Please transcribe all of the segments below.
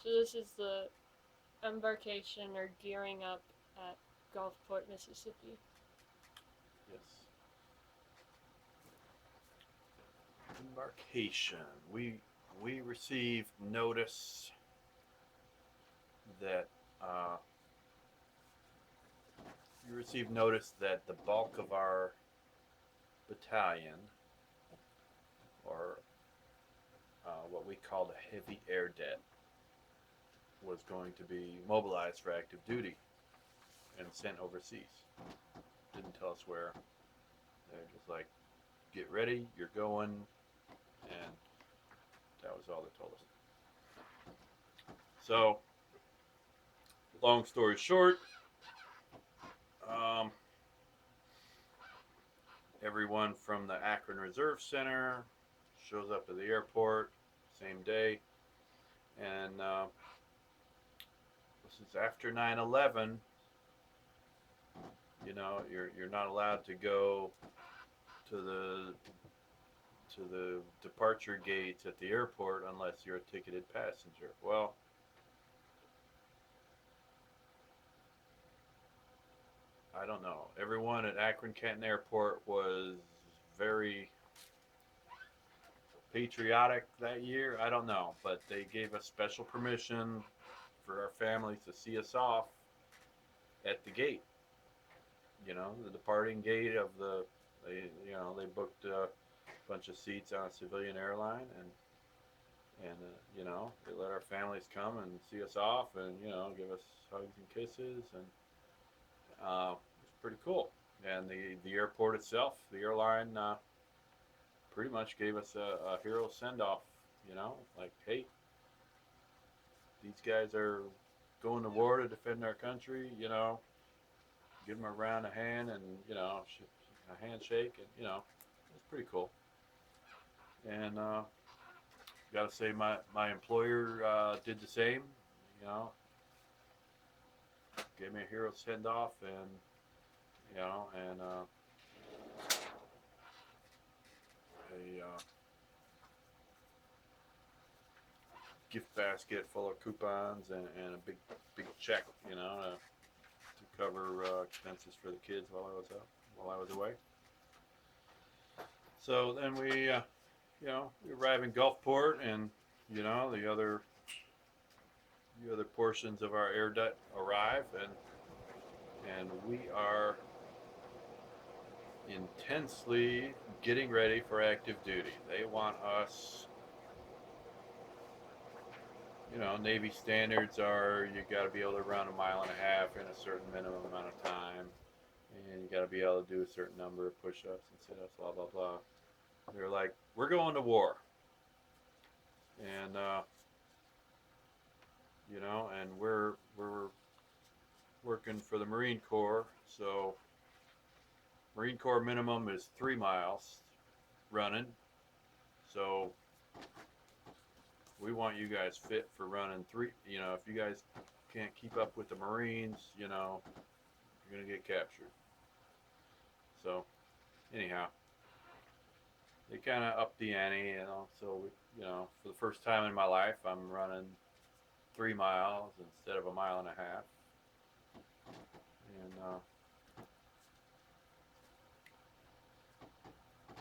So this is the embarkation or gearing up at Gulfport, Mississippi. Yes. Embarkation. We received notice that uh, we received notice that the bulk of our battalion, or what we called a heavy air det, was going to be mobilized for active duty and sent overseas. Didn't tell us where. They're just like, get ready, you're going, and that was all they told us. So, long story short, um, everyone from the Akron Reserve Center shows up at the airport same day, and this is after 9/11. You're not allowed to go to the departure gates at the airport unless you're a ticketed passenger. Well, I don't know. Everyone at Akron Canton Airport was very patriotic that year. I don't know, but they gave us special permission for our families to see us off at the gate. The departing gate of the. They booked a bunch of seats on a civilian airline, and they let our families come and see us off, and give us hugs and kisses, and it's pretty cool. And the airport itself, the airline, pretty much gave us a hero send off. Like, hey, these guys are going to war to defend our country. Give them a round of hand, and a handshake, and it's pretty cool. And gotta say, my employer did the same. You know, gave me a hero send off, and a gift basket full of coupons, and a big check. To cover expenses for the kids while I was away. So then we arrive in Gulfport, and the other portions of our air duct arrive, and we are intensely getting ready for active duty. They want us. Navy standards are you got to be able to run a mile and a half in a certain minimum amount of time, and you got to be able to do a certain number of push-ups and sit-ups, blah blah blah. They're like, we're going to war, and and we're working for the Marine Corps, so Marine Corps minimum is 3 miles running. So we want you guys fit for running three. If you guys can't keep up with the Marines, you're gonna get captured. So anyhow, they kind of upped the ante, So for the first time in my life, I'm running 3 miles instead of a mile and a half, and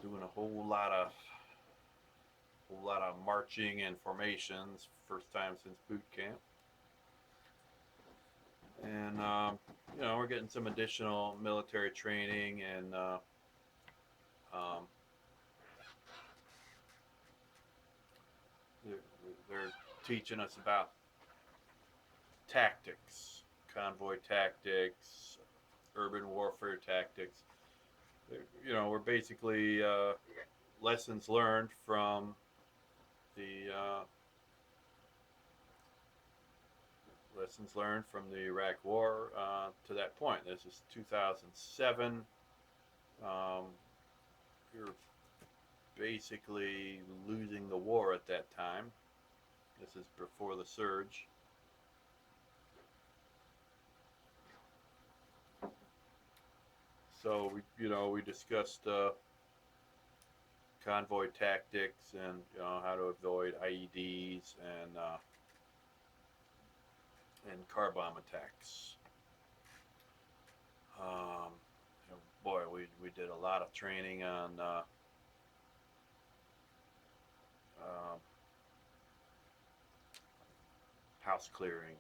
doing a whole lot of marching and formations. First time since boot camp, and we're getting some additional military training, and um, they're, they're teaching us about tactics, convoy tactics, urban warfare tactics. We're basically lessons learned from the Iraq War to that point. This is 2007. Um, we were basically losing the war at that time. This is before the surge. So we discussed convoy tactics, and how to avoid IEDs, and and car bomb attacks. Um, Boy, we did a lot of training on uh, house clearing,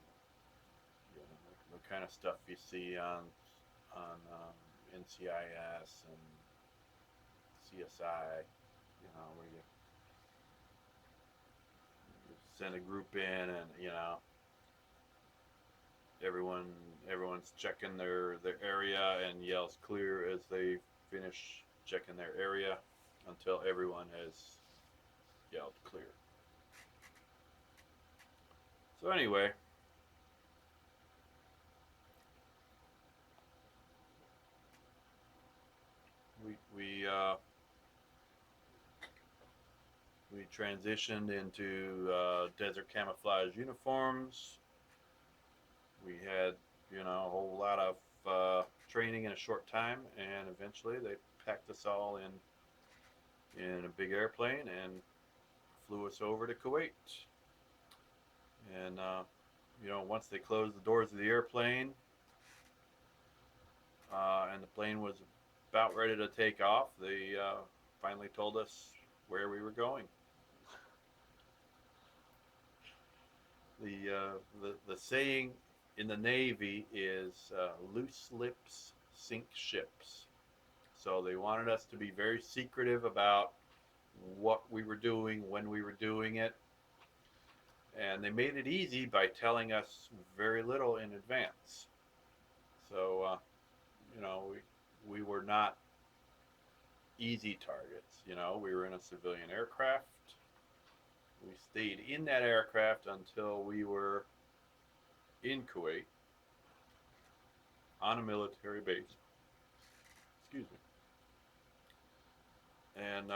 you know, the kind of stuff you see on NCIS and CSI. You know, where you send a group in, and everyone everyone's checking their area and yells clear as they finish checking their area until everyone has yelled clear. So anyway, we we transitioned into desert camouflage uniforms. We had a whole lot of training in a short time, and eventually they packed us all in a big airplane and flew us over to Kuwait. And once they closed the doors of the airplane, and the plane was about ready to take off, they finally told us where we were going. The saying in the Navy is loose lips sink ships. So they wanted us to be very secretive about what we were doing, when we were doing it, and they made it easy by telling us very little in advance. So we were not easy targets. We were in a civilian aircraft. We stayed in that aircraft until we were in Kuwait on a military base. Excuse me. And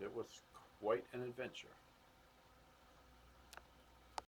it was quite an adventure.